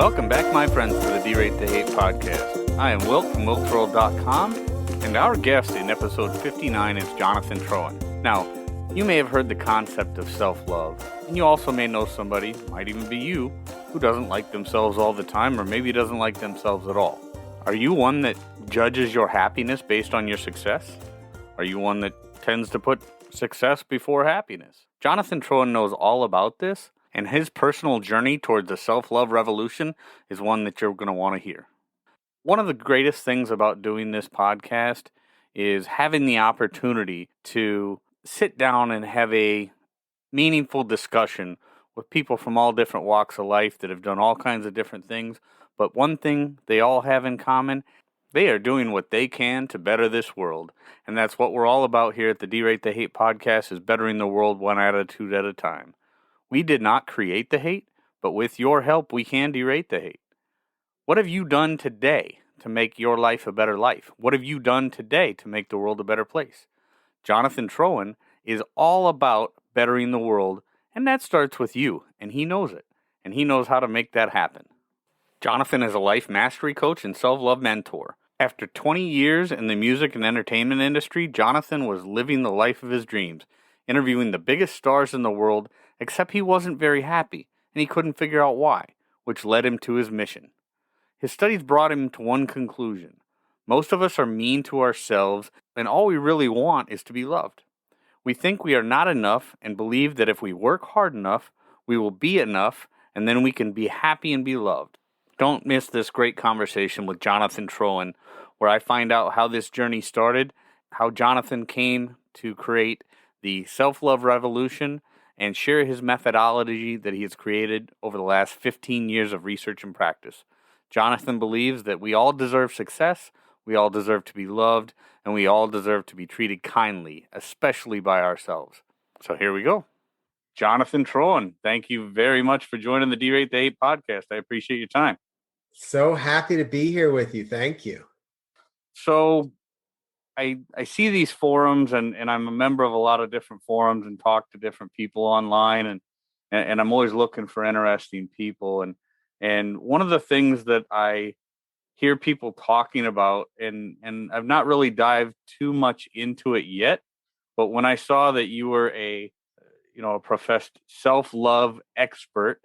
Welcome back, my friends, to the D-Rate to Hate podcast. I am Wilt from wilttroll.com, and our guest in episode 59 is Jonathan Troen. Now, you may have heard the concept of self-love, and you also may know somebody, might even be you, who doesn't like themselves all the time, or maybe doesn't like themselves at all. Are you one that judges your happiness based on your success? Are you one that tends to put success before happiness? Jonathan Troen knows all about this, and his personal journey towards the self-love revolution is one that you're going to want to hear. One of the greatest things about doing this podcast is having the opportunity to sit down and have a meaningful discussion with people from all different walks of life that have done all kinds of different things. But one thing they all have in common, they are doing what they can to better this world. And that's what we're all about here at the D-Rate the Hate podcast, is bettering the world one attitude at a time. We did not create the hate, but with your help, we can derate the hate. What have you done today to make your life a better life? What have you done today to make the world a better place? Jonathan Troen is all about bettering the world, and that starts with you, and he knows it, and he knows how to make that happen. Jonathan is a life mastery coach and self-love mentor. After 20 years in the music and entertainment industry, Jonathan was living the life of his dreams, interviewing the biggest stars in the world, except he wasn't very happy, and he couldn't figure out why, which led him to his mission. His studies brought him to one conclusion. Most of us are mean to ourselves, and all we really want is to be loved. We think we are not enough and believe that if we work hard enough, we will be enough, and then we can be happy and be loved. Don't miss this great conversation with Jonathan Troen, where I find out how this journey started, how Jonathan came to create the self-love revolution, and share his methodology that he has created over the last 15 years of research and practice. Jonathan believes that we all deserve success, we all deserve to be loved, and we all deserve to be treated kindly, especially by ourselves. So here we go. Jonathan Troen, thank you very much for joining the D-Rate the Hate podcast. I appreciate your time. So happy to be here with you. Thank you. So I see these forums, and I'm a member of a lot of different forums and talk to different people online, and I'm always looking for interesting people. And one of the things that I hear people talking about, and I've not really dived too much into it yet, but when I saw that you were a professed self-love expert,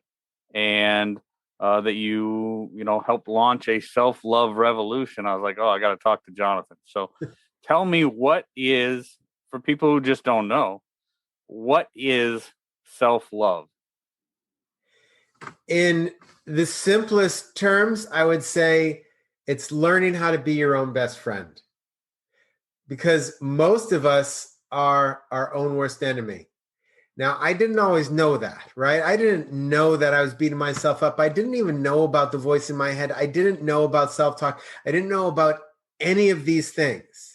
and that you helped launch a self-love revolution, I was like, oh, I got to talk to Jonathan. So tell me, what is, for people who just don't know, what is self-love? In the simplest terms, I would say it's learning how to be your own best friend. Because most of us are our own worst enemy. Now, I didn't always know that, right? I didn't know that I was beating myself up. I didn't even know about the voice in my head. I didn't know about self-talk. I didn't know about any of these things.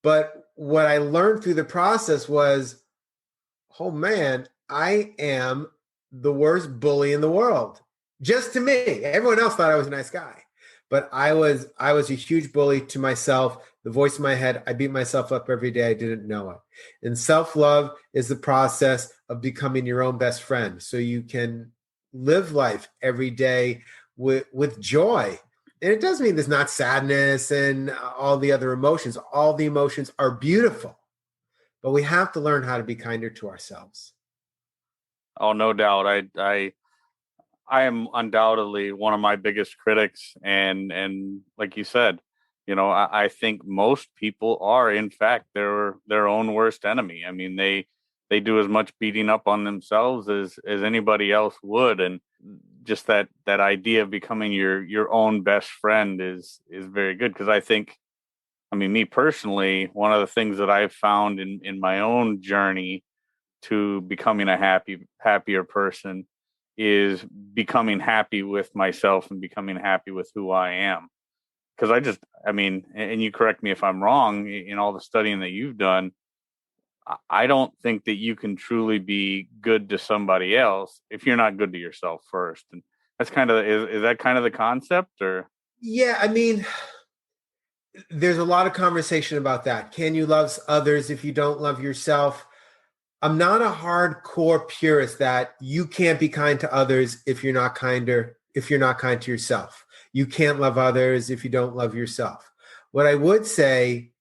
But what I learned through the process was, oh man, I am the worst bully in the world. Just to me. Everyone else thought I was a nice guy. But I was a huge bully to myself. The voice in my head, I beat myself up every day. I didn't know it. And self-love is the process of becoming your own best friend, so you can live life every day with joy. And it doesn't mean there's not sadness and all the other emotions. All the emotions are beautiful, but we have to learn how to be kinder to ourselves. Oh, no doubt. I am undoubtedly one of my biggest critics, and like you said, I think most people are, in fact, their own worst enemy. I mean, they do as much beating up on themselves as anybody else would, and just that idea of becoming your own best friend is very good. Because I think, me personally, one of the things that I've found in my own journey to becoming a happier person is becoming happy with myself and becoming happy with who I am. Because and you correct me if I'm wrong, in all the studying that you've done, I don't think that you can truly be good to somebody else if you're not good to yourself first. And that's is that kind of the concept, or? Yeah, there's a lot of conversation about that. Can you love others if you don't love yourself? I'm not a hardcore purist that you can't be kind to others if you're not kinder if you're not kind to yourself. You can't love others if you don't love yourself. What I would say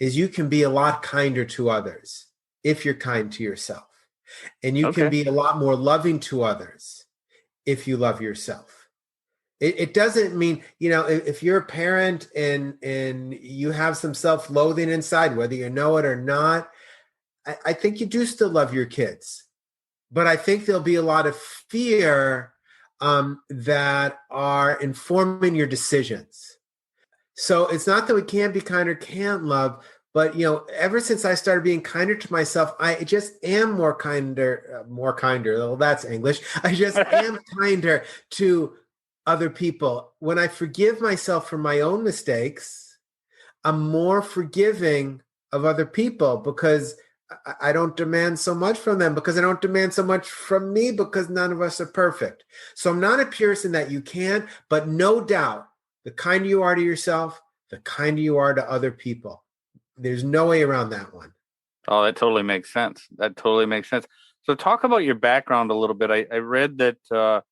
is you can be a lot kinder to others if you're kind to yourself. And you can Okay. be a lot more loving to others if you love yourself. It doesn't mean, if you're a parent and you have some self-loathing inside, whether you know it or not, I think you do still love your kids. But I think there'll be a lot of fear that are informing your decisions. So it's not that we can't be kind or can't love, but ever since I started being kinder to myself, I just am more kinder. Well, that's English. I just am kinder to other people. When I forgive myself for my own mistakes, I'm more forgiving of other people because I don't demand so much from them, because I don't demand so much from me, because none of us are perfect. So I'm not a person that you can't, but no doubt, the kinder you are to yourself, the kinder you are to other people. There's no way around that one. Oh, that totally makes sense. That totally makes sense. So talk about your background a little bit. I read that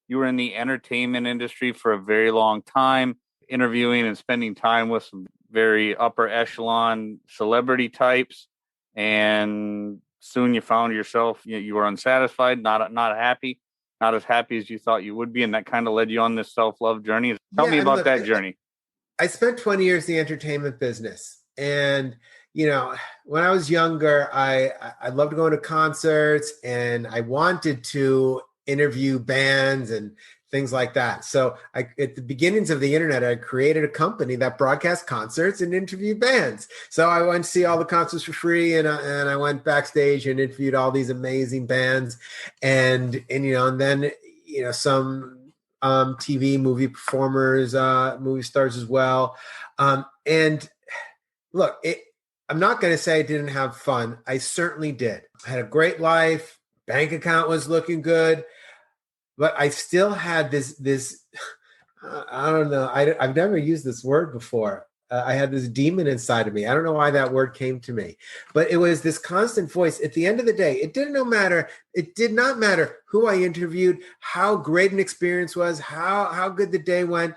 you were in the entertainment industry for a very long time, interviewing and spending time with some very upper echelon celebrity types. And soon you found yourself, you were unsatisfied, not happy, not as happy as you thought you would be. And that kind of led you on this self-love journey. Tell Yeah, me and about look, that journey. I spent 20 years in the entertainment business. And, when I was younger, I loved going to concerts and I wanted to interview bands and things like that. So at the beginnings of the internet, I created a company that broadcast concerts and interviewed bands. So I went to see all the concerts for free, and I went backstage and interviewed all these amazing bands. And then, some TV, movie performers, movie stars as well. And look, I'm not going to say I didn't have fun. I certainly did. I had a great life. Bank account was looking good, but I still had this. I don't know. I've never used this word before. I had this demon inside of me. I don't know why that word came to me, but it was this constant voice. At the end of the day, it did not matter who I interviewed, how great an experience was, how good the day went.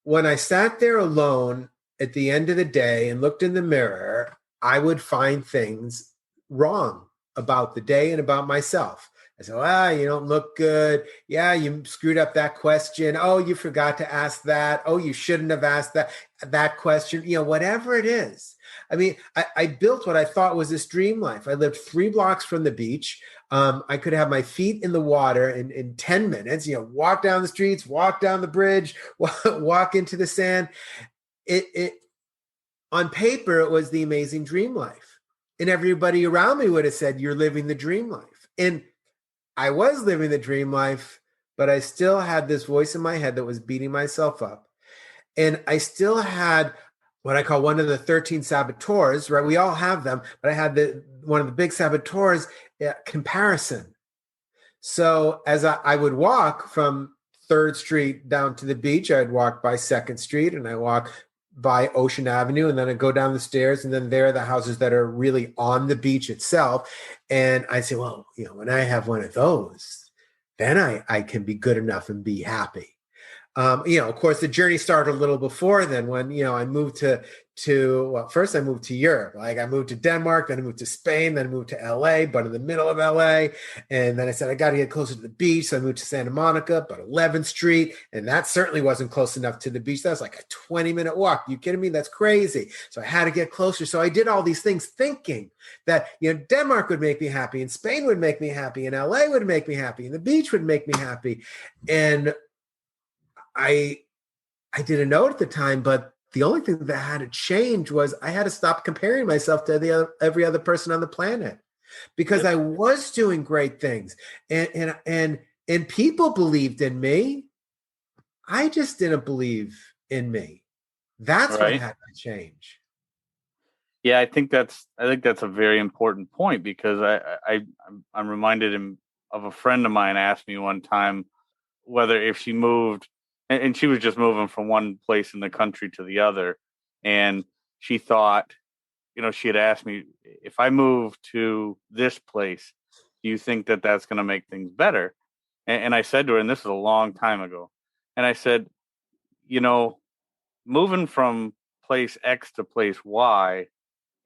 When I sat there alone at the end of the day and looked in the mirror, I would find things wrong about the day and about myself. I said, you don't look good. Yeah, you screwed up that question. Oh, you forgot to ask that. Oh, you shouldn't have asked that question. Whatever it is. I mean, I built what I thought was this dream life. I lived 3 blocks from the beach. I could have my feet in the water in 10 minutes, walk down the streets, walk down the bridge, walk into the sand. It on paper, it was the amazing dream life. And everybody around me would have said, you're living the dream life. And I was living the dream life, but I still had this voice in my head that was beating myself up. And I still had what I call one of the 13 saboteurs, right? We all have them, but I had one of the big saboteurs, comparison. So as I would walk from 3rd Street down to the beach, I'd walk by 2nd Street and I walk by Ocean Avenue, and then I go down the stairs, and then there are the houses that are really on the beach itself. And I say, well, when I have one of those, then I can be good enough and be happy. Of course, the journey started a little before then when, I moved first I moved to Europe. Like I moved to Denmark, then I moved to Spain, then I moved to LA, but in the middle of LA. And then I said, I got to get closer to the beach. So I moved to Santa Monica, about 11th Street. And that certainly wasn't close enough to the beach. That was like a 20-minute walk. You kidding me? That's crazy. So I had to get closer. So I did all these things thinking that, Denmark would make me happy, and Spain would make me happy, and LA would make me happy, and the beach would make me happy. And I didn't know it at the time, but the only thing that had to change was I had to stop comparing myself to every other person on the planet, because I was doing great things and people believed in me. I just didn't believe in me. That's what Right. had to change. Yeah, I think that's a very important point, because I'm reminded of a friend of mine asked me one time whether if she moved, and she was just moving from one place in the country to the other, and she thought, she had asked me, if I move to this place, do you think that that's going to make things better? And I said to her, and this is a long time ago, and I said, you know, moving from place X to place Y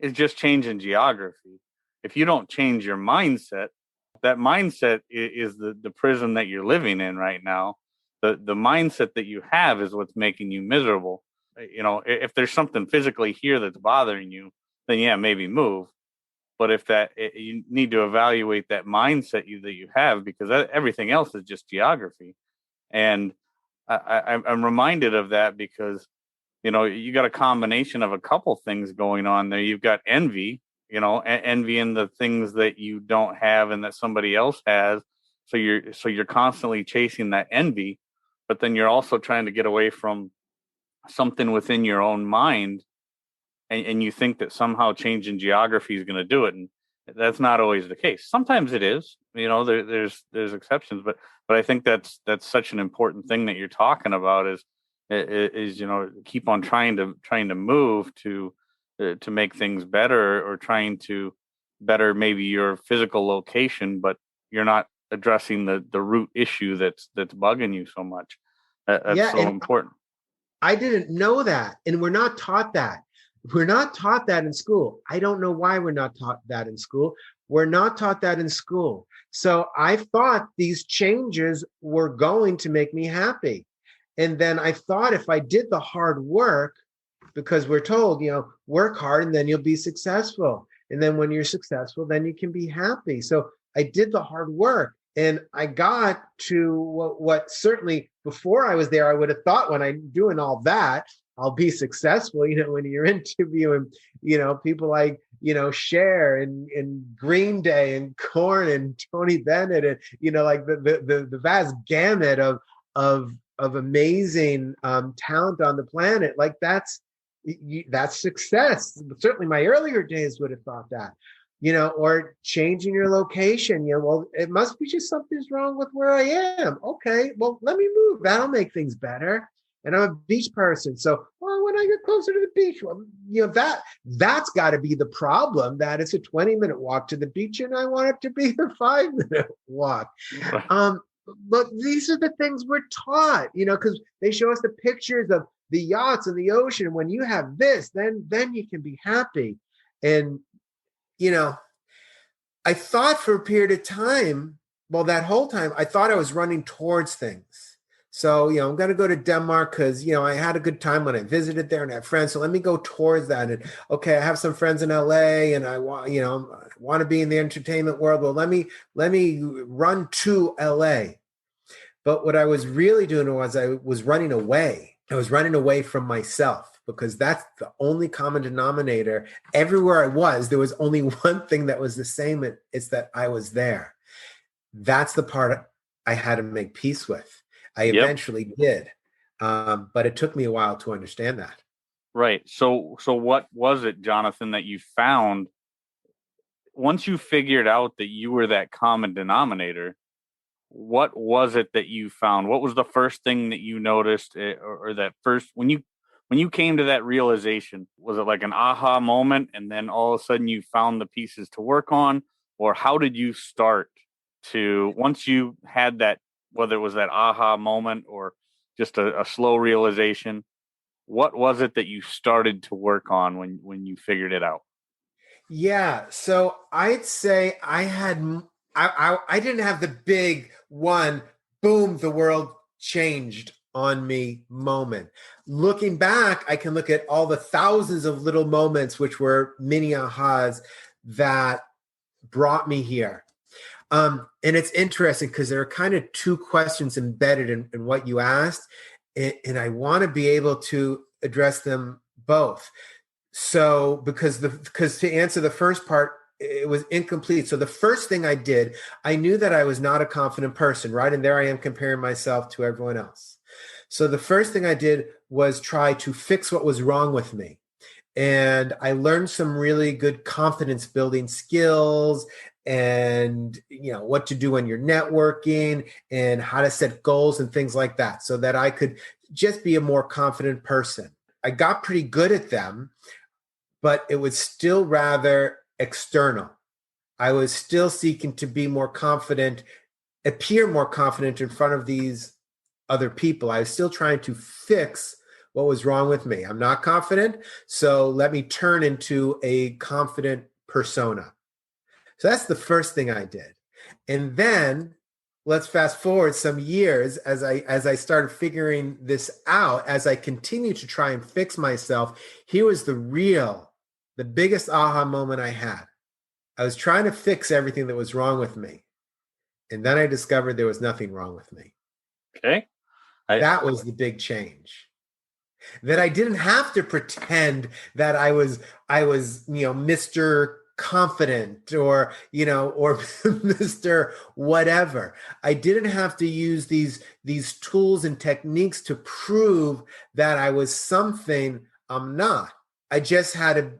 is just changing geography. If you don't change your mindset, that mindset is the prison that you're living in right now. The mindset that you have is what's making you miserable. If there's something physically here that's bothering you, then yeah, maybe move. But if you need to evaluate that mindset that you have, because everything else is just geography. And I'm reminded of that because you got a combination of a couple things going on there. You've got envy, envy in the things that you don't have and that somebody else has. So you're constantly chasing that envy, but then you're also trying to get away from something within your own mind, and you think that somehow changing geography is going to do it, and that's not always the case. Sometimes it is. There's exceptions, but I think that's such an important thing that you're talking about is keep on trying to move to make things better, or trying to better maybe your physical location, but you're not addressing the root issue that's bugging you so much. That's Yeah, so and important. I didn't know that. And we're not taught that. We're not taught that in school. I don't know why we're not taught that in school. We're not taught that in school. So I thought these changes were going to make me happy. And then I thought if I did the hard work, because we're told, work hard and then you'll be successful. And then when you're successful, then you can be happy. So I did the hard work and I got to what certainly before I was there, I would have thought when I'm doing all that, I'll be successful. When you're interviewing, people like, Cher and Green Day and Korn and Tony Bennett and, like the vast gamut of amazing talent on the planet. Like that's success. Certainly my earlier days would have thought that, or changing your location. Well, it must be just something's wrong with where I am. Okay, well, let me move. That'll make things better. And I'm a beach person. So, well, when I get closer to the beach, well, that's got to be the problem, that it's a 20-minute walk to the beach and I want it to be a 5-minute walk. But these are the things we're taught, because they show us the pictures of the yachts and the ocean. When you have this, then you can be happy. And, I thought for a period of time, well, that whole time, I thought I was running towards things. So, I'm going to go to Denmark because, I had a good time when I visited there and I have friends. So let me go towards that. And okay, I have some friends in LA and I want to be in the entertainment world. Well, let me run to LA. But what I was really doing was I was running away. I was running away from myself, because that's the only common denominator. Everywhere I was, there was only one thing that was the same. It's that I was there. That's the part I had to make peace with. I eventually did. But it took me a while to understand that. Right. So what was it, Jonathan, that you found once you figured out that you were that common denominator? What was it that you found? What was the first thing that you noticed, or that first when you came to that realization? Was it like an aha moment, and then all of a sudden you found the pieces to work on, or how did you start to, once you had that, whether it was that aha moment or just a slow realization, what was it that you started to work on when you figured it out? Yeah. So I'd say I didn't have the big one, boom, the world changed on me moment. Looking back, I can look at all the thousands of little moments, which were mini ahas that brought me here. And it's interesting because there are kind of two questions embedded in what you asked, and I want to be able to address them both. So because to answer the first part, it was incomplete. So the first thing I did, I knew that I was not a confident person, right? And there I am comparing myself to everyone else. So the first thing I did was try to fix what was wrong with me. And I learned some really good confidence building skills, and what to do when you're networking and how to set goals and things like that, so that I could just be a more confident person. I got pretty good at them, but it was still rather external. I was still seeking to be more confident appear more confident in front of these other people. I was still trying to fix what was wrong with me. I'm not confident, so let me turn into a confident persona. So that's the first thing I did. And then let's fast forward some years as I started figuring this out, as I continued to try and fix myself. Here was the biggest aha moment I had. I was trying to fix everything that was wrong with me. And then I discovered there was nothing wrong with me. Okay. That was the big change. That I didn't have to pretend that I was, Mr. Confident or Mr. Whatever. I didn't have to use these tools and techniques to prove that I was something I'm not. I just had to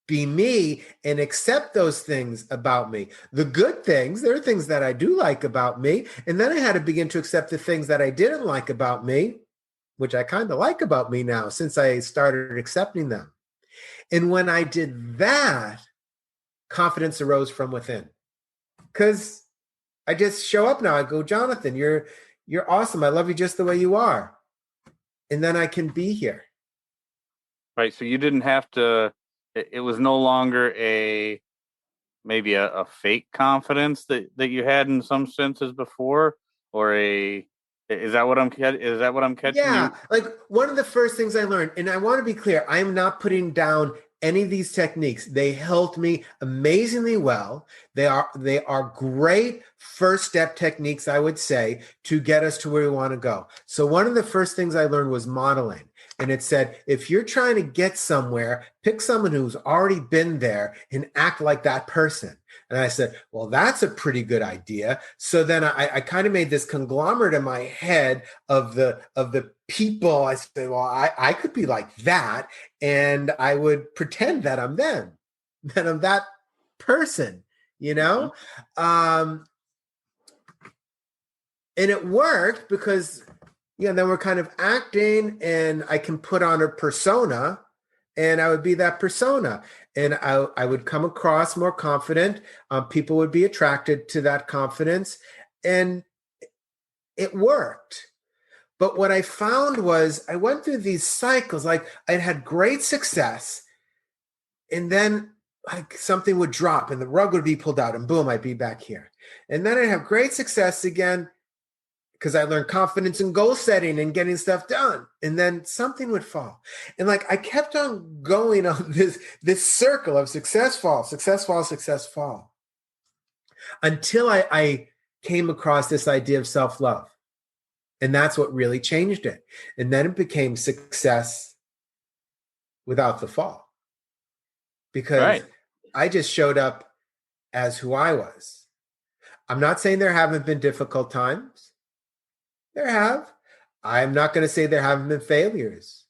be me and accept those things about me. The good things, there are things that I do like about me. And then I had to begin to accept the things that I didn't like about me, which I kind of like about me now since I started accepting them. And when I did that, confidence arose from within. Because I just show up now. I go, Jonathan, you're awesome. I love you just the way you are. And then I can be here. Right. So you didn't have to, it was no longer maybe a fake confidence that you had in some senses before, or is that what I'm catching? Yeah, like one of the first things I learned, and I want to be clear, I am not putting down any of these techniques. They helped me amazingly well. They are great first step techniques, I would say, to get us to where we want to go. So one of the first things I learned was modeling. And it said, if you're trying to get somewhere, pick someone who's already been there and act like that person. And I said, well, that's a pretty good idea. So then I kind of made this conglomerate in my head of the people. I said, well, I could be like that. And I would pretend that I'm them, that I'm that person, And it worked because then we're kind of acting and I can put on a persona and I would be that persona. And I would come across more confident. People would be attracted to that confidence. And it worked. But what I found was I went through these cycles. Like I'd had great success. And then like something would drop and the rug would be pulled out and boom, I'd be back here. And then I'd have great success again, because I learned confidence and goal setting and getting stuff done. And then something would fall. And like I kept on going on this circle of success fall, until I came across this idea of self-love. And that's what really changed it. And then it became success without the fall. Because I just showed up as who I was. I'm not saying there haven't been difficult times. There have. I'm not going to say there haven't been failures.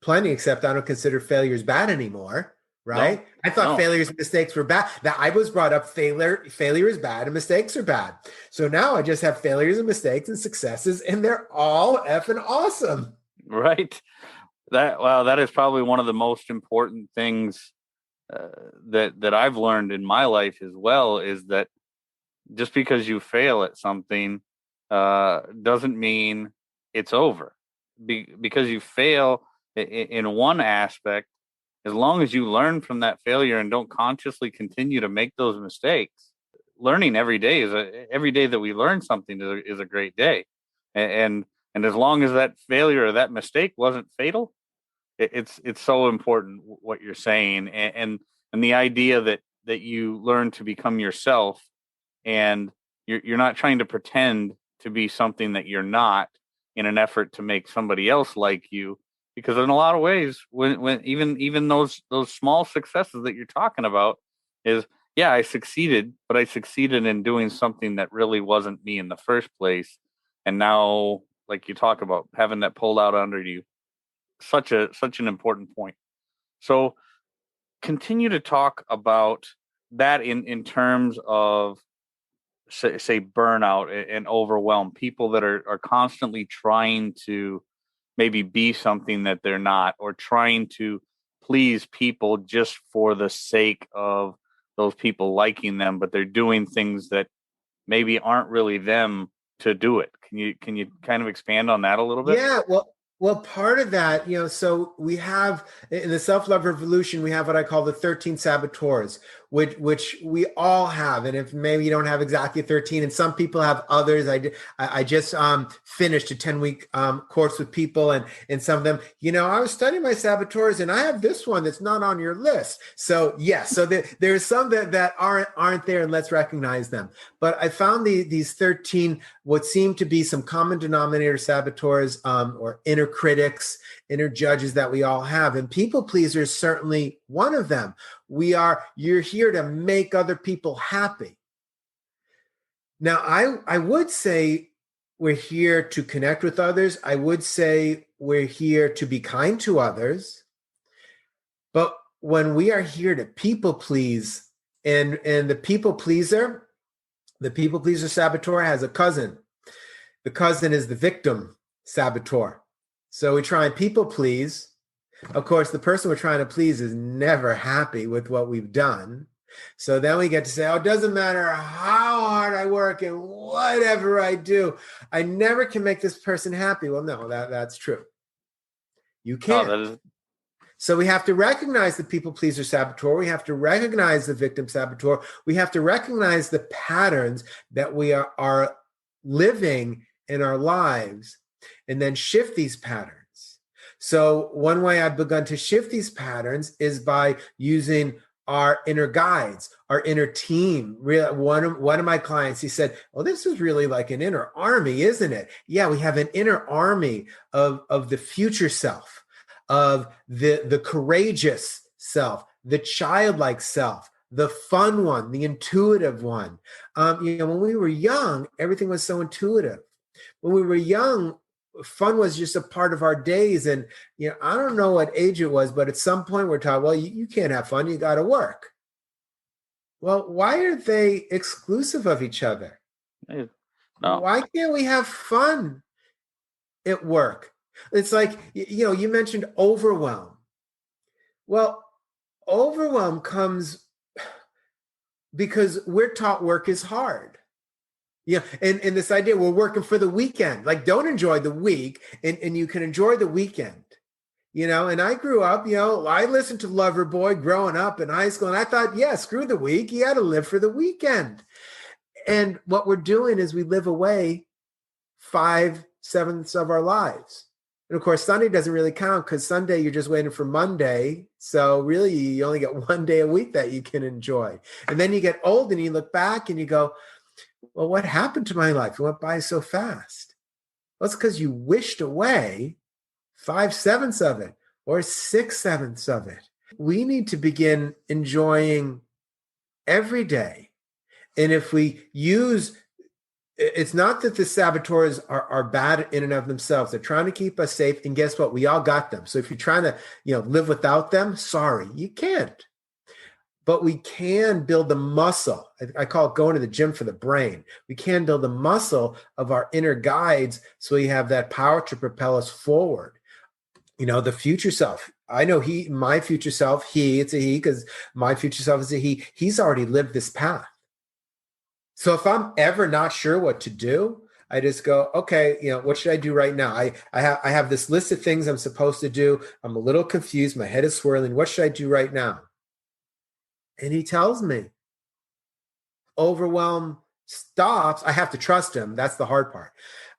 Plenty, except I don't consider failures bad anymore, right? No, I thought failures and mistakes were bad. That I was brought up failure is bad and mistakes are bad. So now I just have failures and mistakes and successes, and they're all effing awesome. Right. That is probably one of the most important things that I've learned in my life as well, is that just because you fail at something doesn't mean it's over. Because you fail in one aspect, as long as you learn from that failure and don't consciously continue to make those mistakes, learning every day every day that we learn something is a great day. And as long as that failure or that mistake wasn't fatal, it's so important what you're saying, and the idea that you learn to become yourself, and you're not trying to pretend to be something that you're not in an effort to make somebody else like you. Because in a lot of ways, when even those small successes that you're talking about is, yeah, I succeeded, but I succeeded in doing something that really wasn't me in the first place. And now, like you talk about, having that pulled out under you, such an important point. So continue to talk about that in terms of say burnout and overwhelm, people that are constantly trying to maybe be something that they're not, or trying to please people just for the sake of those people liking them, but they're doing things that maybe aren't really them to do it. Can you kind of expand on that a little bit? Yeah, well, part of that, so we have in the self-love revolution, we have what I call the 13 saboteurs, which we all have. And if maybe you don't have exactly 13, and some people have others. I just finished a 10-week course with people, and some of them, I was studying my saboteurs, and I have this one that's not on your list. So yes, so there's some that aren't there, and let's recognize them. But I found these 13 what seem to be some common denominator saboteurs, or inner critics, inner judges that we all have. And people pleasers certainly one of them. You're here to make other people happy. Now, I would say we're here to connect with others. I would say we're here to be kind to others. But when we are here to people please, and the people pleaser saboteur has a cousin. The cousin is the victim saboteur. So we try and people please. Of course, the person we're trying to please is never happy with what we've done. So then we get to say, it doesn't matter how hard I work and whatever I do, I never can make this person happy. Well, no, that's true. You can't. So we have to recognize the people pleaser saboteur. We have to recognize the victim saboteur. We have to recognize the patterns that we are living in our lives, and then shift these patterns. So one way I've begun to shift these patterns is by using our inner guides, our inner team. One of my clients, he said, well, this is really like an inner army, isn't it? Yeah, we have an inner army of the future self, of the courageous self, the childlike self, the fun one, the intuitive one. When we were young, everything was so intuitive. When we were young, fun was just a part of our days. And, I don't know what age it was, but at some point we're taught, well, you can't have fun. You got to work. Well, why are they exclusive of each other? No. Why can't we have fun at work? It's like, you mentioned overwhelm. Well, overwhelm comes because we're taught work is hard. Yeah, and this idea we're working for the weekend. Like, don't enjoy the week, and you can enjoy the weekend. And I grew up, I listened to Loverboy growing up in high school, and I thought, yeah, screw the week. You got to live for the weekend. And what we're doing is we live away 5/7 of our lives. And of course, Sunday doesn't really count because Sunday you're just waiting for Monday. So really, you only get one day a week that you can enjoy. And then you get old and you look back and you go, well, what happened to my life? It went by so fast. Well, it's because you wished away 5/7 of it or 6/7 of it. We need to begin enjoying every day. And if we use, it's not that the saboteurs are bad in and of themselves. They're trying to keep us safe. And guess what? We all got them. So if you're trying to, live without them, sorry, you can't. But we can build the muscle. I call it going to the gym for the brain. We can build the muscle of our inner guides so we have that power to propel us forward. The future self. I know my future self, it's a he because my future self is a he. He's already lived this path. So if I'm ever not sure what to do, I just go, okay, what should I do right now? I have this list of things I'm supposed to do. I'm a little confused. My head is swirling. What should I do right now? And he tells me. Overwhelm stops. I have to trust him. That's the hard part.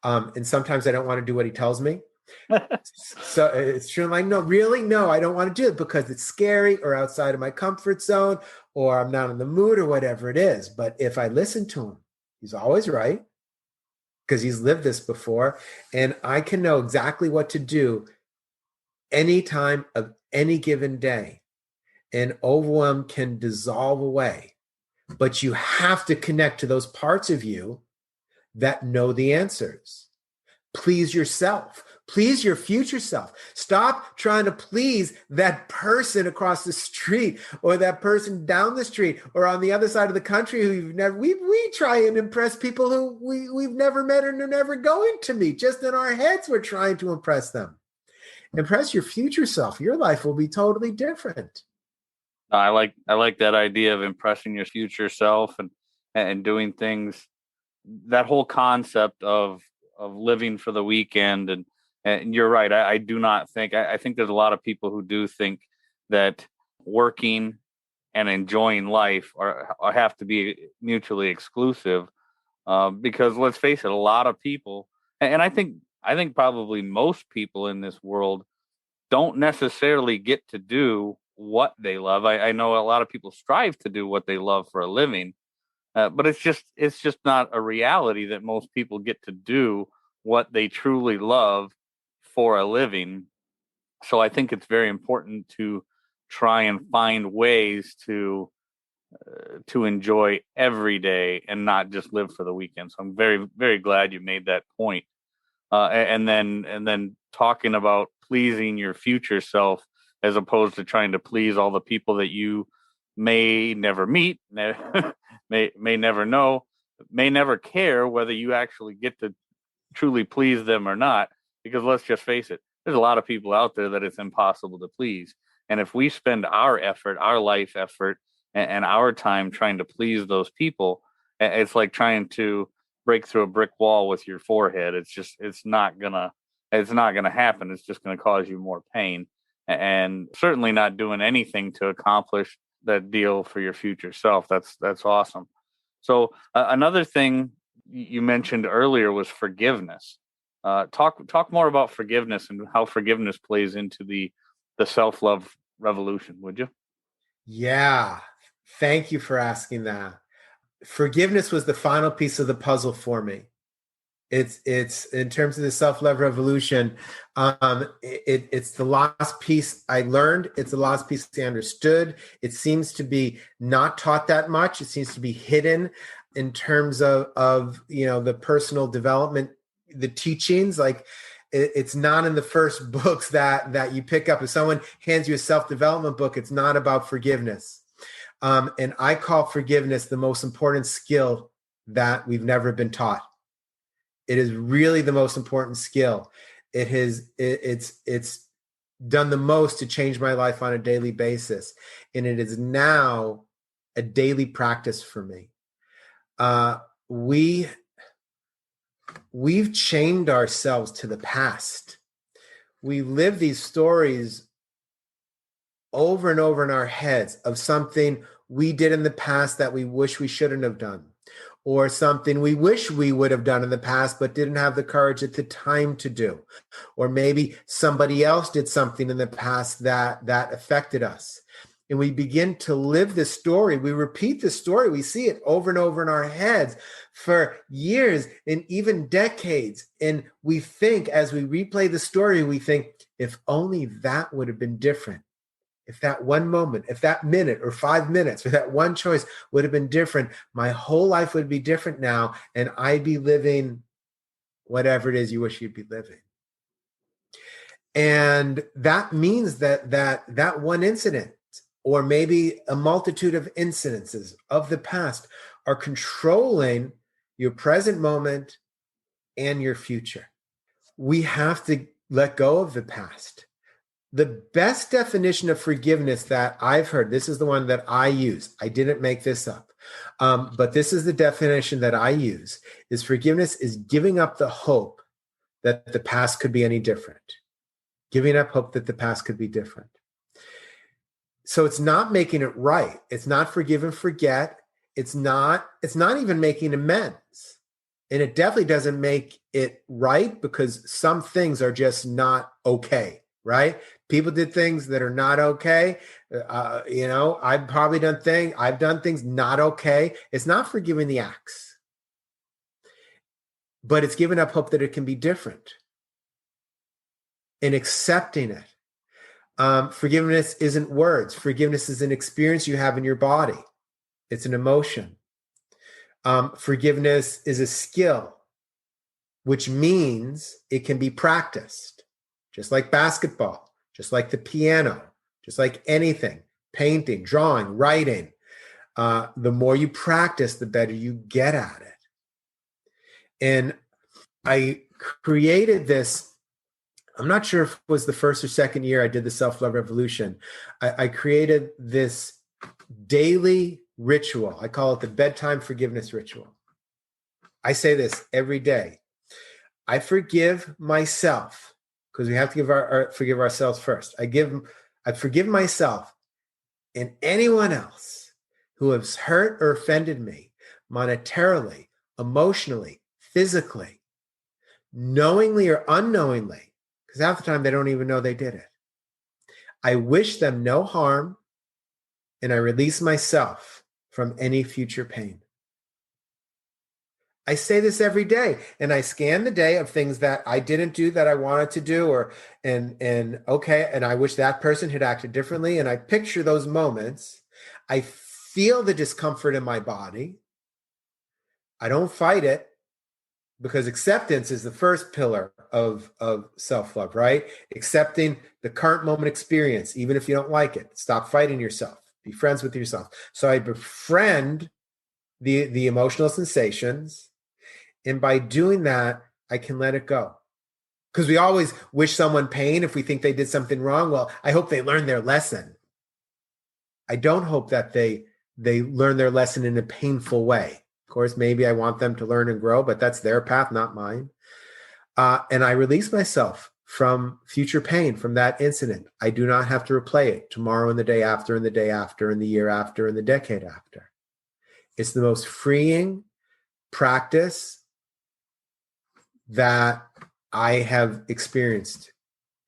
And sometimes I don't want to do what he tells me. So it's true. I'm like, no, really? No, I don't want to do it because it's scary or outside of my comfort zone or I'm not in the mood or whatever it is. But if I listen to him, he's always right because he's lived this before. And I can know exactly what to do any time of any given day. And overwhelm can dissolve away. But you have to connect to those parts of you that know the answers. Please yourself. Please your future self. Stop trying to please that person across the street or that person down the street or on the other side of the country who you've never. We try and impress people who we've never met and are never going to meet. Just in our heads, we're trying to impress them. Impress your future self. Your life will be totally different. I like that idea of impressing your future self and doing things that whole concept of living for the weekend, and you're right. I do not think I think there's a lot of people who do think that working and enjoying life are have to be mutually exclusive. Because let's face it, a lot of people, and I think probably most people in this world don't necessarily get to do what they love. I know a lot of people strive to do what they love for a living, but it's just not a reality that most people get to do what they truly love for a living. So I think it's very important to try and find ways to enjoy every day and not just live for the weekend. So I'm very, very glad you made that point. And then talking about pleasing your future self as opposed to trying to please all the people that you may never meet, may never know, may never care whether you actually get to truly please them or not. Because let's just face it, there's a lot of people out there that it's impossible to please. And if we spend our effort, our life effort, and our time trying to please those people, it's like trying to break through a brick wall with your forehead. It's not gonna happen. It's just gonna cause you more pain, and certainly not doing anything to accomplish that deal for your future self. That's awesome. So another thing you mentioned earlier was forgiveness. Talk more about forgiveness and how forgiveness plays into the self love revolution, would you? Yeah. Thank you for asking that. Forgiveness was the final piece of the puzzle for me. It's in terms of the self-love revolution. It's the last piece I learned. It's the last piece I understood. It seems to be not taught that much. It seems to be hidden in terms of the personal development, the teachings. Like it's not in the first books that you pick up. If someone hands you a self-development book, it's not about forgiveness. And I call forgiveness the most important skill that we've never been taught. It is really the most important skill. It's done the most to change my life on a daily basis, and it is now a daily practice for me. We've chained ourselves to the past. We live these stories over and over in our heads of something we did in the past that we wish we shouldn't have done, or something we wish we would have done in the past but didn't have the courage at the time to do. Or maybe somebody else did something in the past that affected us. And we begin to live this story. We repeat the story. We see it over and over in our heads for years and even decades. And we think, as we replay the story, we think, if only that would have been different. If that one moment, if that minute or 5 minutes or that one choice would have been different, my whole life would be different now, and I'd be living whatever it is you wish you'd be living. And that means that one incident, or maybe a multitude of incidences of the past, are controlling your present moment and your future. We have to let go of the past. The best definition of forgiveness that I've heard, this is the one that I use. I didn't make this up, but this is the definition that I use, is forgiveness is giving up the hope that the past could be any different. Giving up hope that the past could be different. So it's not making it right. It's not forgive and forget. It's not even making amends. And it definitely doesn't make it right, because some things are just not okay, right? People did things that are not okay. I've done things not okay. It's not forgiving the acts, but it's giving up hope that it can be different and accepting it. Forgiveness isn't words. Forgiveness is an experience you have in your body. It's an emotion. Forgiveness is a skill, which means it can be practiced, just like basketball, just like the piano, just like anything, painting, drawing, writing. The more you practice, the better you get at it. And I created this, I'm not sure if it was the first or second year I did the self-love revolution. I created this daily ritual. I call it the bedtime forgiveness ritual. I say this every day. I forgive myself because we have to forgive ourselves first. I forgive myself and anyone else who has hurt or offended me monetarily, emotionally, physically, knowingly or unknowingly, because half the time they don't even know they did it. I wish them no harm, and I release myself from any future pain. I say this every day, and I scan the day of things that I didn't do that I wanted to do, and I wish that person had acted differently, and I picture those moments. I feel the discomfort in my body. I don't fight it, because acceptance is the first pillar of self-love, right? Accepting the current moment experience, even if you don't like it. Stop fighting yourself. Be friends with yourself. So I befriend the emotional sensations, and by doing that, I can let it go. Because we always wish someone pain if we think they did something wrong. Well, I hope they learn their lesson. I don't hope that they learn their lesson in a painful way. Of course, maybe I want them to learn and grow, but that's their path, not mine. And I release myself from future pain from that incident. I do not have to replay it tomorrow and the day after and the day after and the year after and the decade after. It's the most freeing practice that I have experienced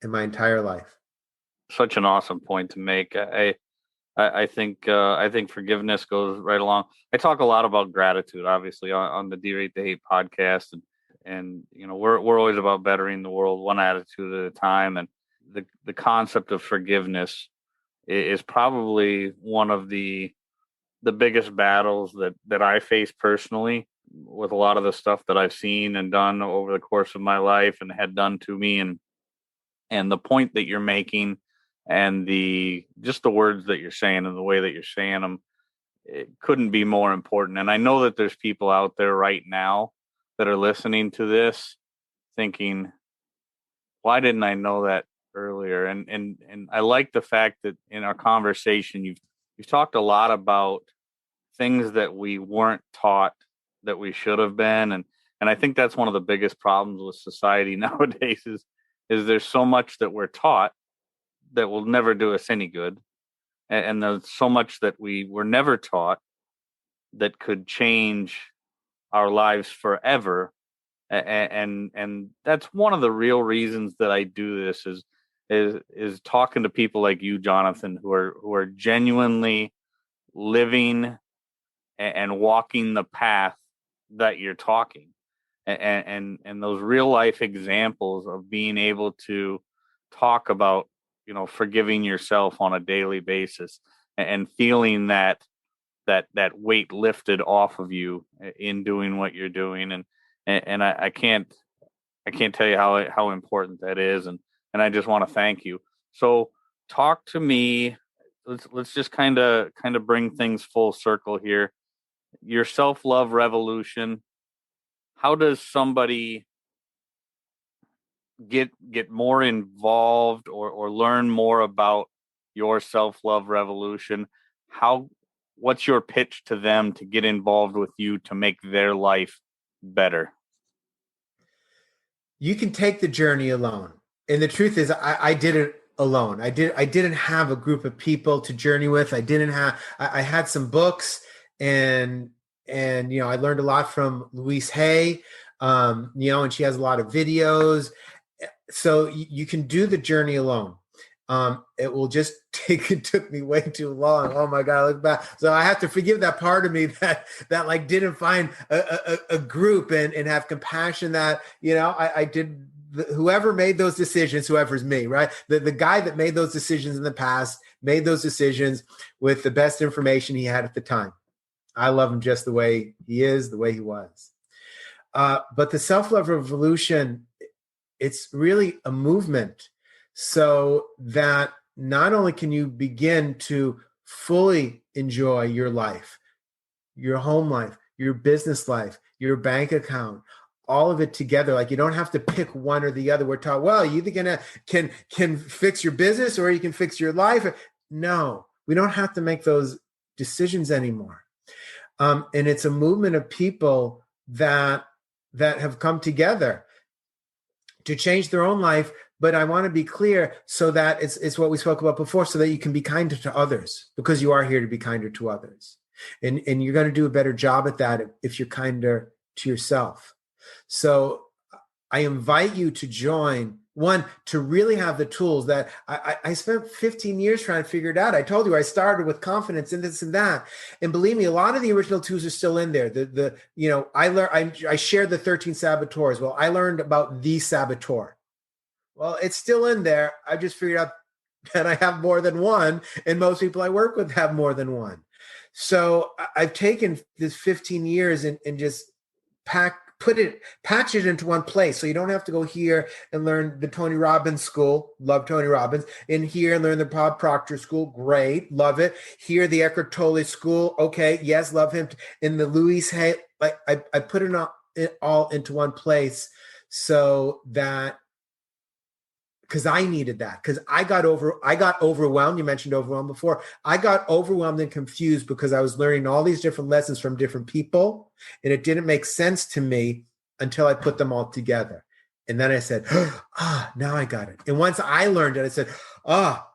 in my entire life. Such an awesome point to make. I think forgiveness goes right along. I talk a lot about gratitude, obviously, on the Derate the Hate podcast, and we're always about bettering the world one attitude at a time. And the concept of forgiveness is probably one of the biggest battles that I face personally with a lot of the stuff that I've seen and done over the course of my life and had done to me, and the point that you're making and just the words that you're saying and the way that you're saying them, it couldn't be more important. And I know that there's people out there right now that are listening to this thinking, why didn't I know that earlier? And I like the fact that in our conversation, you've talked a lot about things that we weren't taught that we should have been. And I think that's one of the biggest problems with society nowadays is there's so much that we're taught that will never do us any good. And there's so much that we were never taught that could change our lives forever. And that's one of the real reasons that I do this is talking to people like you, Jonathan, who are genuinely living and walking the path that you're talking, and those real life examples of being able to talk about forgiving yourself on a daily basis and feeling that weight lifted off of you in doing what you're doing, and I can't tell you how important that is, and I just want to thank you. So talk to me. Let's just kind of bring things full circle here. Your self-love revolution. How does somebody get more involved or learn more about your self-love revolution? What's your pitch to them to get involved with you to make their life better? You can take the journey alone. And the truth is, I did it alone. I didn't have a group of people to journey with. I had some books, and I learned a lot from Louise Hay, and she has a lot of videos. So you can do the journey alone. It will just it took me way too long. Oh my God, I look back. So I have to forgive that part of me that like didn't find a group and have compassion that, I did. Whoever made those decisions, whoever's me, right? The guy that made those decisions in the past made those decisions with the best information he had at the time. I love him just the way he is, the way he was. But the self-love revolution, it's really a movement so that not only can you begin to fully enjoy your life, your home life, your business life, your bank account, all of it together. Like you don't have to pick one or the other. We're taught, well, you either can fix your business or you can fix your life. No, we don't have to make those decisions anymore. And it's a movement of people that have come together to change their own life. But I want to be clear so that it's what we spoke about before, so that you can be kinder to others, because you are here to be kinder to others. And you're going to do a better job at that if you're kinder to yourself. So I invite you to join, one, to really have the tools that I spent 15 years trying to figure it out. I told you I started with confidence and this and that. And believe me, a lot of the original tools are still in there. I shared the 13 saboteurs. Well, I learned about the saboteur. Well, it's still in there. I just figured out that I have more than one, and most people I work with have more than one. So I've taken this 15 years and just patch it into one place. So you don't have to go here and learn the Tony Robbins school. Love Tony Robbins. In here and learn the Bob Proctor school. Great. Love it. Here, the Eckhart Tolle school. Okay. Yes. Love him. In the Louise Hay, I put it all into one place so that, because I needed that, because I got overwhelmed. You mentioned overwhelmed before. I got overwhelmed and confused because I was learning all these different lessons from different people, and it didn't make sense to me until I put them all together. And then I said, now I got it. And once I learned it, I said,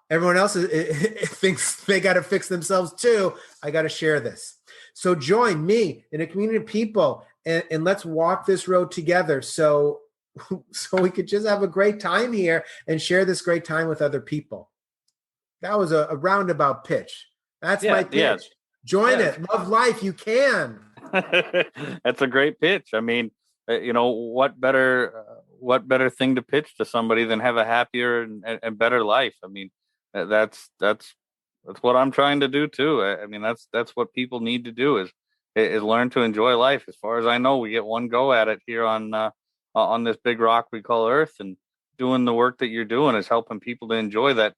everyone else thinks they got to fix themselves too. I got to share this. So join me in a community of people, and let's walk this road together. So we could just have a great time here and share this great time with other people. That was a roundabout pitch. That's my pitch. Yeah. Join it. Love life. You can. That's a great pitch. I mean, what better thing to pitch to somebody than have a happier and better life? I mean, that's what I'm trying to do too. I mean, that's what people need to do is learn to enjoy life. As far as I know, we get one go at it here on this big rock we call Earth, and doing the work that you're doing is helping people to enjoy that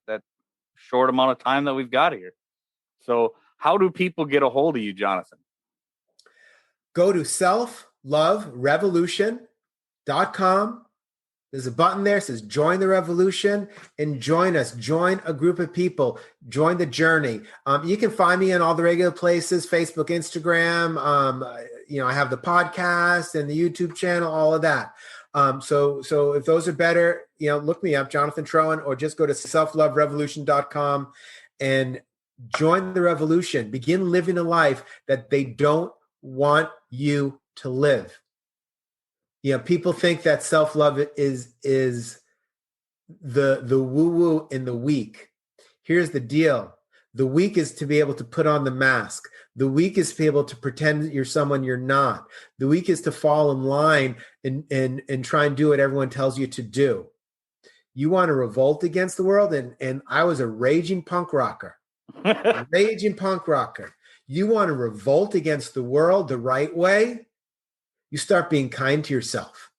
short amount of time that we've got here. So how do people get a hold of you, Jonathan? Go to selfloverevolution.com. There's a button there that says join the revolution, and join us. Join a group of people. Join the journey. You can find me in all the regular places, Facebook, Instagram. I have the podcast and the YouTube channel, all of that. So if those are better, look me up, Jonathan Troen, or just go to selfloverevolution.com and join the revolution. Begin living a life that they don't want you to live. People think that self-love is the woo-woo and the weak. Here's the deal. The weak is to be able to put on the mask. The weak is to be able to pretend that you're someone you're not. The weak is to fall in line and try and do what everyone tells you to do. You want to revolt against the world, and I was a raging punk rocker. You want to revolt against the world the right way? You start being kind to yourself.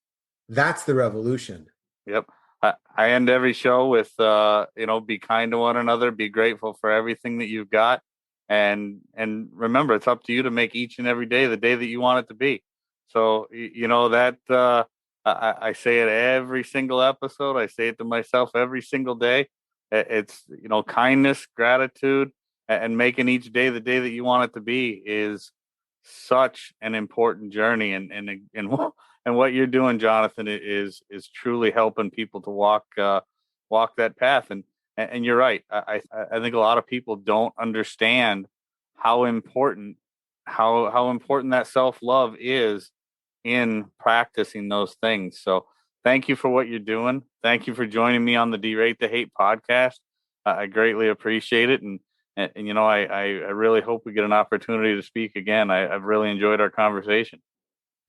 That's the revolution. Yep. I end every show with, be kind to one another, be grateful for everything that you've got. And remember, it's up to you to make each and every day the day that you want it to be. So, I say it every single episode. I say it to myself every single day. It's, kindness, gratitude, and making each day the day that you want it to be is such an important journey. And what you're doing, Jonathan, is truly helping people to walk that path. And you're right. I think a lot of people don't understand how important that self-love is in practicing those things. So thank you for what you're doing. Thank you for joining me on the Derate the Hate podcast. I greatly appreciate it. And I really hope we get an opportunity to speak again. I've really enjoyed our conversation.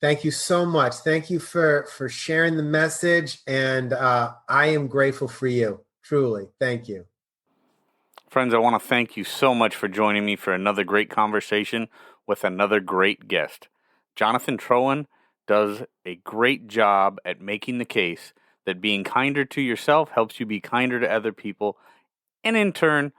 Thank you so much. Thank you for sharing the message. And I am grateful for you. Truly. Thank you. Friends, I want to thank you so much for joining me for another great conversation with another great guest. Jonathan Troen does a great job at making the case that being kinder to yourself helps you be kinder to other people, and in turn,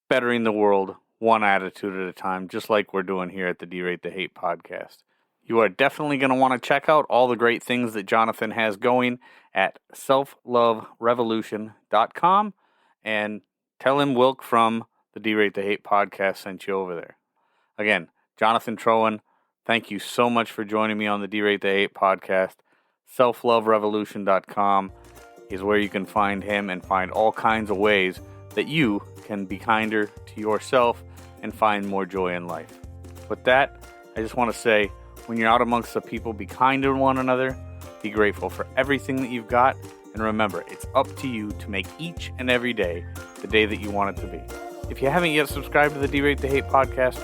bettering the world one attitude at a time, just like we're doing here at the Derate the Hate podcast. You are definitely going to want to check out all the great things that Jonathan has going at selfloverevolution.com, and tell him Wilk from the Derate the Hate podcast sent you over there. Again, Jonathan Troen, Thank you so much for joining me on the D-Rate the Hate podcast. Selfloverevolution.com is where you can find him and find all kinds of ways that you can be kinder to yourself and find more joy in life. With that, I just want to say, when you're out amongst the people, be kind to one another, be grateful for everything that you've got, and remember, it's up to you to make each and every day the day that you want it to be. If you haven't yet subscribed to the D-Rate the Hate podcast,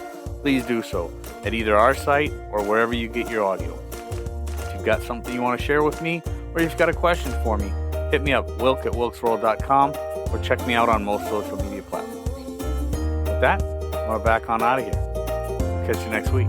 please do so at either our site or wherever you get your audio. If you've got something you want to share with me, or you've got a question for me, hit me up, wilk@wilksworld.com, or check me out on most social media platforms. With that, we're back on out of here. Catch you next week.